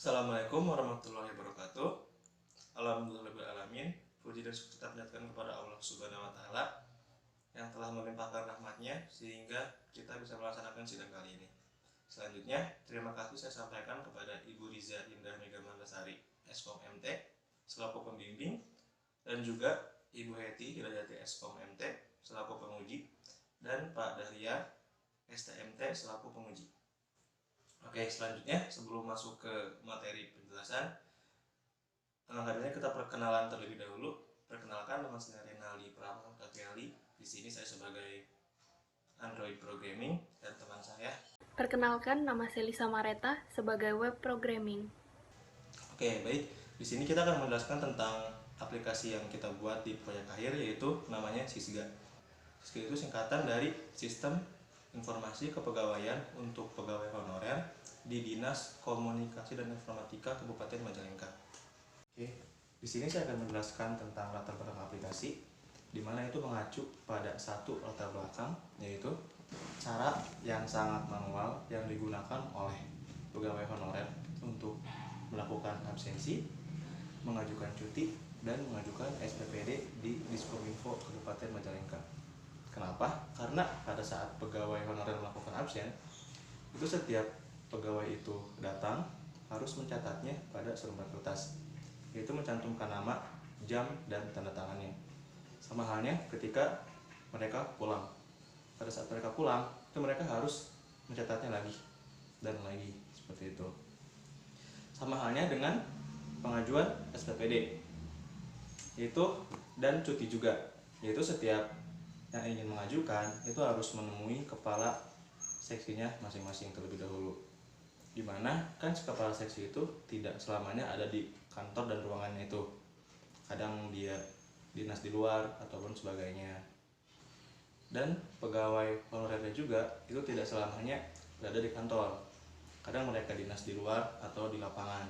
Assalamualaikum warahmatullahi wabarakatuh. Alhamdulillahirrahmanirrahim. Puji dan syukur kita panjatkan kepada Allah Subhanahu wa Ta'ala yang telah melimpahkan rahmatnya sehingga kita bisa melaksanakan sidang kali ini. Selanjutnya, terima kasih saya sampaikan kepada Ibu Riza Indah Mega Mandasari, Eskom MT, selaku pembimbing, dan juga Ibu Heti Hidayati Eskom MT, selaku penguji, dan Pak Dahlia STMT, selaku penguji. Oke, selanjutnya sebelum masuk ke materi penjelasan, alangkah kita perkenalan terlebih dahulu. Perkenalkan, nama saya Renaldi Pramukakeli. Di sini saya sebagai Android Programming dan teman saya. Perkenalkan, nama saya Lisa Mareta sebagai Web Programming. Oke, baik. Di sini kita akan menjelaskan tentang aplikasi yang kita buat di proyek akhir, yaitu namanya SISGA. SISGA itu singkatan dari Sistem Informasi Kepegawaian untuk Pegawai Honorer di Dinas Komunikasi dan Informatika Kabupaten Majalengka. Oke, di sini saya akan menjelaskan tentang latar belakang aplikasi, di mana itu mengacu pada satu latar belakang, yaitu cara yang sangat manual yang digunakan oleh pegawai honorer untuk melakukan absensi, mengajukan cuti, dan mengajukan SPPD di Diskominfo Kabupaten Majalengka. Kenapa? Karena pada saat pegawai honorer melakukan absen, itu setiap pegawai itu datang harus mencatatnya pada selembar kertas, yaitu mencantumkan nama, jam, dan tanda tangannya. Sama halnya ketika mereka pulang. Pada saat mereka pulang, itu mereka harus mencatatnya lagi dan lagi, seperti itu. Sama halnya dengan pengajuan SPPD, yaitu dan cuti juga, yaitu setiap yang ingin mengajukan itu harus menemui kepala seksinya masing-masing terlebih dahulu, dimana kan kepala seksi itu tidak selamanya ada di kantor dan ruangannya itu, kadang dia dinas di luar ataupun sebagainya. Dan pegawai honorernya juga itu tidak selamanya berada di kantor, kadang mereka dinas di luar atau di lapangan.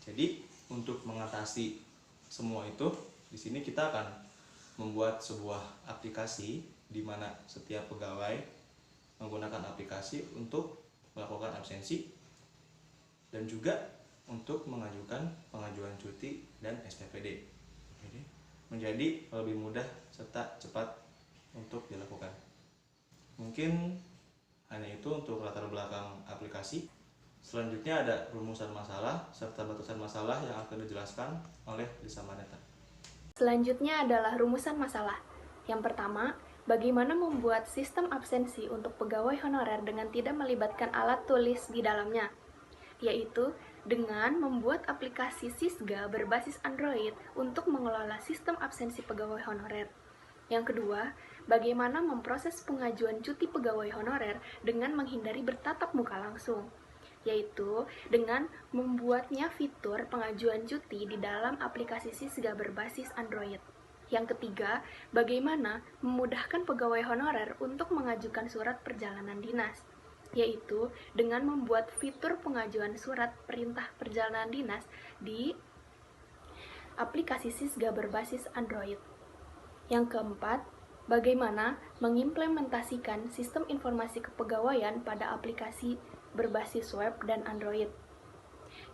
Jadi untuk mengatasi semua itu, di sini kita akan membuat sebuah aplikasi di mana setiap pegawai menggunakan aplikasi untuk melakukan absensi dan juga untuk mengajukan pengajuan cuti dan SPPD. Jadi menjadi lebih mudah serta cepat untuk dilakukan. Mungkin hanya itu untuk latar belakang aplikasi. Selanjutnya ada rumusan masalah serta batasan masalah yang akan dijelaskan oleh Lisa Mareta. Selanjutnya adalah rumusan masalah. Yang pertama, bagaimana membuat sistem absensi untuk pegawai honorer dengan tidak melibatkan alat tulis di dalamnya, yaitu dengan membuat aplikasi SISGA berbasis Android untuk mengelola sistem absensi pegawai honorer. Yang kedua, bagaimana memproses pengajuan cuti pegawai honorer dengan menghindari bertatap muka langsung, yaitu dengan membuatnya fitur pengajuan cuti di dalam aplikasi SISGA berbasis Android. Yang ketiga, bagaimana memudahkan pegawai honorer untuk mengajukan surat perjalanan dinas, yaitu dengan membuat fitur pengajuan surat perintah perjalanan dinas di aplikasi SISGA berbasis Android. Yang keempat, bagaimana mengimplementasikan sistem informasi kepegawaian pada aplikasi berbasis web dan Android,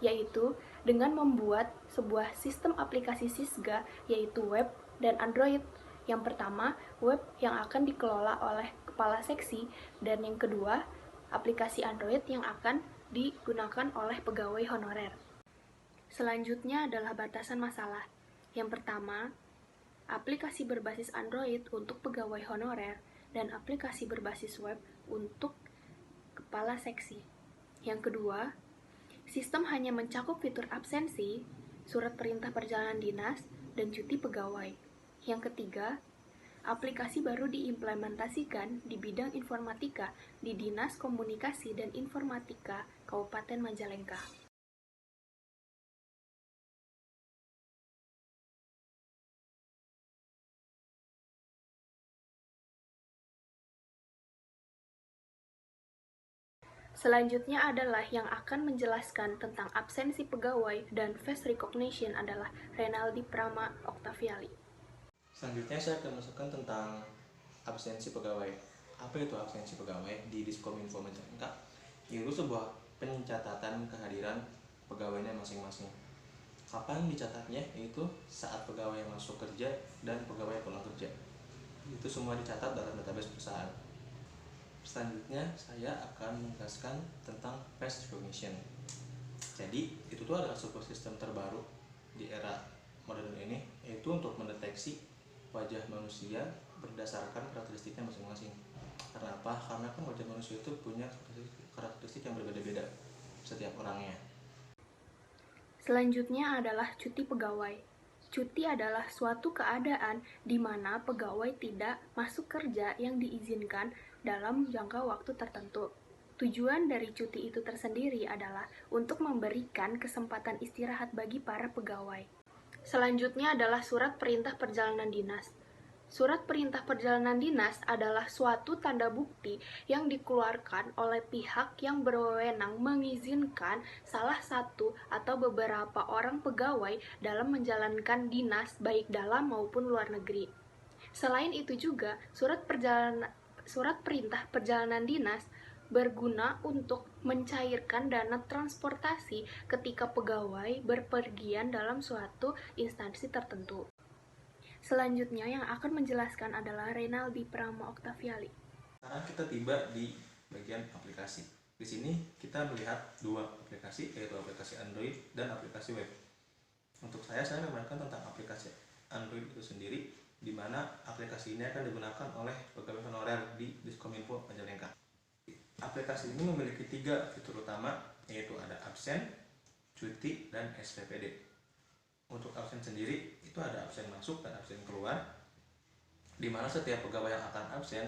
yaitu dengan membuat sebuah sistem aplikasi SISGA yaitu web dan Android. Yang pertama, web yang akan dikelola oleh kepala seksi, dan yang kedua, aplikasi Android yang akan digunakan oleh pegawai honorer. Selanjutnya adalah batasan masalah. Yang pertama, aplikasi berbasis Android untuk pegawai honorer dan aplikasi berbasis web untuk kepala seksi. Yang kedua, sistem hanya mencakup fitur absensi, surat perintah perjalanan dinas, dan cuti pegawai. Yang ketiga, aplikasi baru diimplementasikan di bidang informatika di Dinas Komunikasi dan Informatika Kabupaten Majalengka. Selanjutnya adalah yang akan menjelaskan tentang absensi pegawai dan face recognition adalah Renaldi Prama Oktaviali. Selanjutnya saya akan masukkan tentang absensi pegawai. Apa itu absensi pegawai di Diskominfo Majalengka? Itu sebuah pencatatan kehadiran pegawainya masing-masing. Kapan dicatatnya? Yaitu saat pegawai masuk kerja dan pegawai pulang kerja. Itu semua dicatat dalam database perusahaan. Selanjutnya saya akan menjelaskan tentang face recognition. Jadi itu tuh adalah sebuah sistem terbaru di era modern ini, yaitu untuk mendeteksi wajah manusia berdasarkan karakteristiknya masing-masing. Karena apa? Karena kan wajah manusia itu punya karakteristik yang berbeda-beda setiap orangnya. Selanjutnya adalah cuti pegawai. Cuti adalah suatu keadaan di mana pegawai tidak masuk kerja yang diizinkan dalam jangka waktu tertentu. Tujuan dari cuti itu tersendiri adalah untuk memberikan kesempatan istirahat bagi para pegawai. Selanjutnya adalah surat perintah perjalanan dinas. Surat perintah perjalanan dinas adalah suatu tanda bukti yang dikeluarkan oleh pihak yang berwenang mengizinkan salah satu atau beberapa orang pegawai dalam menjalankan dinas baik dalam maupun luar negeri. Selain itu juga, surat perintah perjalanan dinas berguna untuk mencairkan dana transportasi ketika pegawai berpergian dalam suatu instansi tertentu. Selanjutnya yang akan menjelaskan adalah Reynaldi Prama Oktaviali. Sekarang kita tiba di bagian aplikasi. Di sini kita melihat dua aplikasi, yaitu aplikasi Android dan aplikasi web. Untuk saya memainkan tentang aplikasi Android itu sendiri, di mana aplikasi ini akan digunakan oleh pegawai honorer di Diskominfo Majalengka. Aplikasi ini memiliki 3 fitur utama, yaitu ada absen, cuti, dan SPPD. Untuk absen sendiri itu ada absen masuk dan absen keluar, di mana setiap pegawai yang akan absen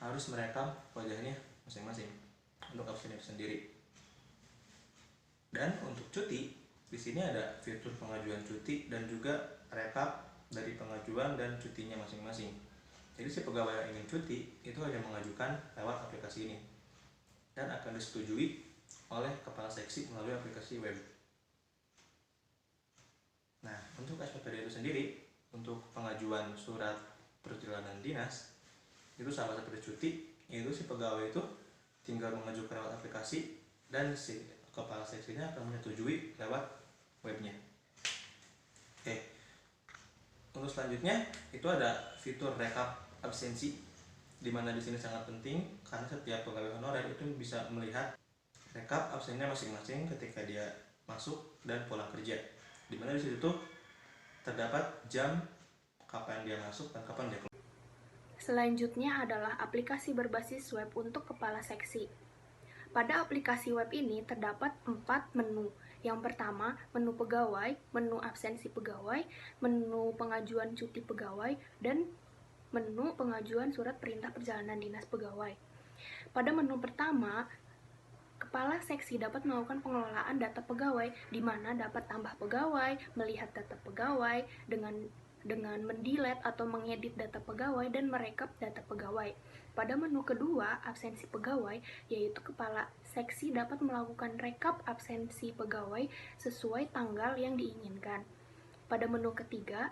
harus merekam wajahnya masing-masing untuk absen itu sendiri. Dan untuk cuti, di sini ada fitur pengajuan cuti dan juga rekap dari pengajuan dan cutinya masing-masing. Jadi si pegawai yang ingin cuti itu hanya mengajukan lewat aplikasi ini dan akan disetujui oleh kepala seksi melalui aplikasi web. Nah, untuk SPPD itu sendiri, untuk pengajuan surat perjalanan dinas, itu sama seperti cuti, yaitu si pegawai itu tinggal mengajukan lewat aplikasi dan si kepala seksinya akan menyetujui lewat webnya. Oke. Untuk selanjutnya itu ada fitur rekap absensi, di mana di sini sangat penting karena setiap pegawai honorer itu bisa melihat rekap absennya masing-masing ketika dia masuk dan pulang kerja. Di mana di situ tuh terdapat jam kapan dia masuk dan kapan dia keluar. Selanjutnya adalah aplikasi berbasis web untuk kepala seksi. Pada aplikasi web ini terdapat 4 menu. Yang pertama, menu pegawai, menu absensi pegawai, menu pengajuan cuti pegawai, dan menu pengajuan surat perintah perjalanan dinas pegawai. Pada menu pertama, kepala seksi dapat melakukan pengelolaan data pegawai, di mana dapat tambah pegawai, melihat data pegawai, dengan mendelete atau mengedit data pegawai, dan merekap data pegawai. Pada menu kedua, absensi pegawai, yaitu kepala seksi dapat melakukan rekap absensi pegawai sesuai tanggal yang diinginkan. Pada menu ketiga,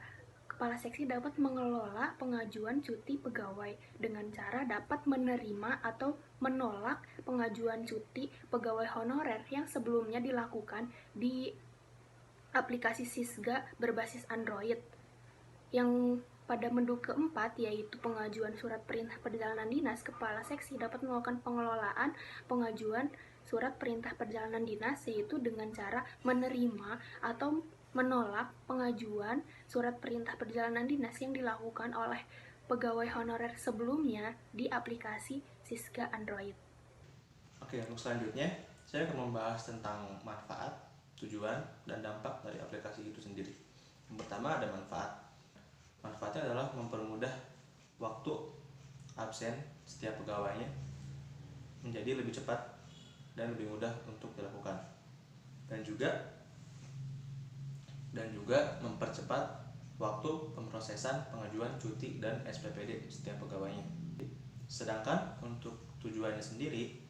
kepala seksi dapat mengelola pengajuan cuti pegawai dengan cara dapat menerima atau menolak pengajuan cuti pegawai honorer yang sebelumnya dilakukan di aplikasi Sisga berbasis Android. Yang pada menu keempat, yaitu pengajuan surat perintah perjalanan dinas, kepala seksi dapat melakukan pengelolaan pengajuan surat perintah perjalanan dinas, yaitu dengan cara menerima atau menolak pengajuan surat perintah perjalanan dinas yang dilakukan oleh pegawai honorer sebelumnya di aplikasi Sisga Android. Oke, untuk selanjutnya saya akan membahas tentang manfaat, tujuan, dan dampak dari aplikasi itu sendiri. Yang pertama ada manfaat. Manfaatnya adalah mempermudah waktu absen setiap pegawainya menjadi lebih cepat dan lebih mudah untuk dilakukan. Dan juga mempercepat waktu pemrosesan pengajuan cuti dan SPPD setiap pegawainya. Sedangkan untuk tujuannya sendiri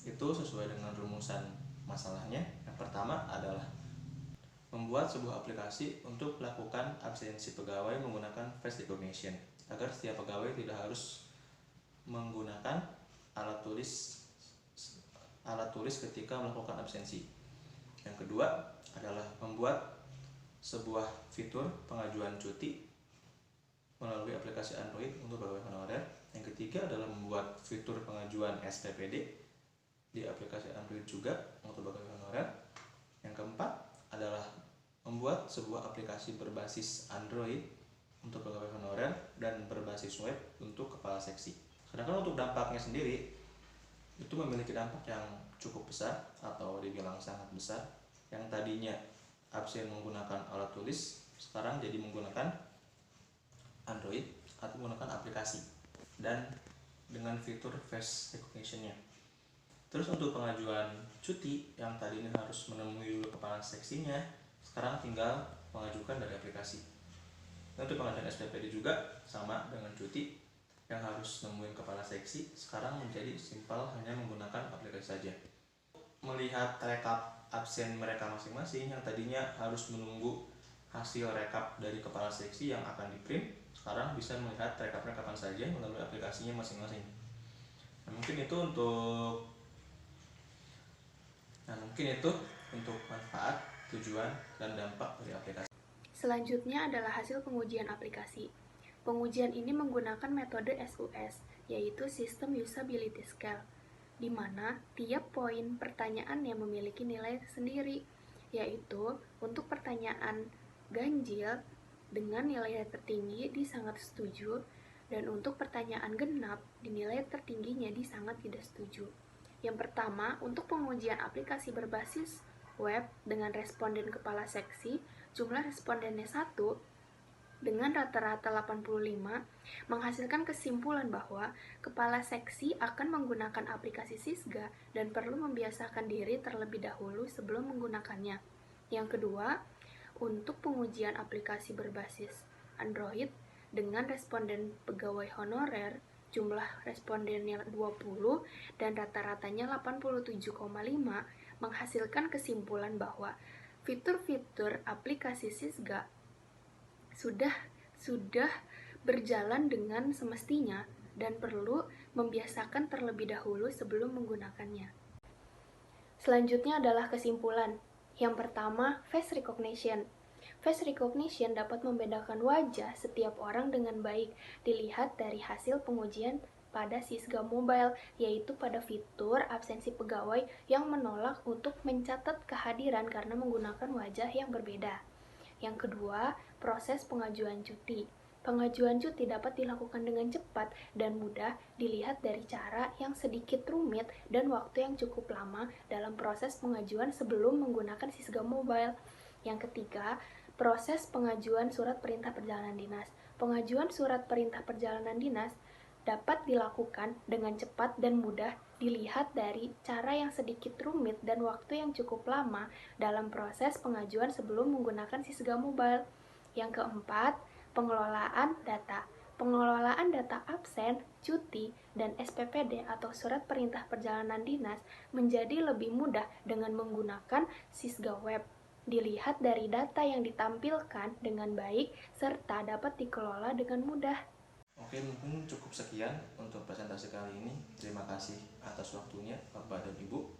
itu sesuai dengan rumusan masalahnya. Yang pertama adalah membuat sebuah aplikasi untuk melakukan absensi pegawai menggunakan face recognition agar setiap pegawai tidak harus menggunakan alat tulis ketika melakukan absensi. Yang kedua adalah membuat sebuah fitur pengajuan cuti melalui aplikasi Android untuk pegawai honorer. Yang ketiga adalah membuat fitur pengajuan SPPD di aplikasi Android juga untuk pegawai honorer. Yang keempat adalah membuat sebuah aplikasi berbasis Android untuk pegawai honorer dan berbasis web untuk kepala seksi. Sedangkan untuk dampaknya sendiri itu memiliki dampak yang cukup besar atau dibilang sangat besar. Yang tadinya absen menggunakan alat tulis sekarang jadi menggunakan Android atau menggunakan aplikasi dan dengan fitur face recognition-nya. Terus untuk pengajuan cuti yang tadinya harus menemui dulu kepala seksinya, sekarang tinggal mengajukan dari aplikasi. Dan untuk pengajuan SPPD juga sama dengan cuti yang harus nemuin kepala seksi, sekarang menjadi simpel hanya menggunakan aplikasi saja. Melihat rekap absen mereka masing-masing yang tadinya harus menunggu hasil rekap dari kepala seksi yang akan di-print, sekarang bisa melihat rekapnya kapan saja melalui aplikasinya masing-masing. Mungkin itu untuk manfaat, tujuan, dan dampak dari aplikasi. Selanjutnya adalah hasil pengujian aplikasi. Pengujian ini menggunakan metode SUS, yaitu System Usability Scale, di mana tiap poin pertanyaan yang memiliki nilai sendiri, yaitu untuk pertanyaan ganjil dengan nilai tertinggi di sangat setuju, dan untuk pertanyaan genap dinilai tertingginya di sangat tidak setuju. Yang pertama, untuk pengujian aplikasi berbasis web dengan responden kepala seksi, jumlah respondennya 1, dengan rata-rata 85, menghasilkan kesimpulan bahwa kepala seksi akan menggunakan aplikasi Sisga dan perlu membiasakan diri terlebih dahulu sebelum menggunakannya. Yang kedua, untuk pengujian aplikasi berbasis Android dengan responden pegawai honorer, jumlah respondennya 20 dan rata-ratanya 87,5, menghasilkan kesimpulan bahwa fitur-fitur aplikasi Sisga sudah berjalan dengan semestinya dan perlu membiasakan terlebih dahulu sebelum menggunakannya. Selanjutnya adalah kesimpulan. Yang pertama, face recognition. Face recognition dapat membedakan wajah setiap orang dengan baik dilihat dari hasil pengujian pada Sisga Mobile, yaitu pada fitur absensi pegawai yang menolak untuk mencatat kehadiran karena menggunakan wajah yang berbeda. Yang kedua, proses pengajuan cuti. Pengajuan cuti dapat dilakukan dengan cepat dan mudah dilihat dari cara yang sedikit rumit dan waktu yang cukup lama dalam proses pengajuan sebelum menggunakan Sisga Mobile. Yang ketiga, proses pengajuan surat perintah perjalanan dinas. Pengajuan surat perintah perjalanan dinas dapat dilakukan dengan cepat dan mudah dilihat dari cara yang sedikit rumit dan waktu yang cukup lama dalam proses pengajuan sebelum menggunakan Sisga Mobile. Yang keempat, pengelolaan data. Pengelolaan data absen, cuti, dan SPPD atau surat perintah perjalanan dinas menjadi lebih mudah dengan menggunakan Sisga Web. Dilihat dari data yang ditampilkan dengan baik serta dapat dikelola dengan mudah. Oke, mungkin cukup sekian untuk presentasi kali ini. Terima kasih atas waktunya Bapak dan Ibu.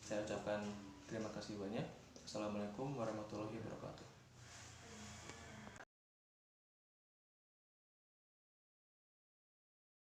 Saya ucapkan terima kasih banyak. Assalamualaikum warahmatullahi wabarakatuh.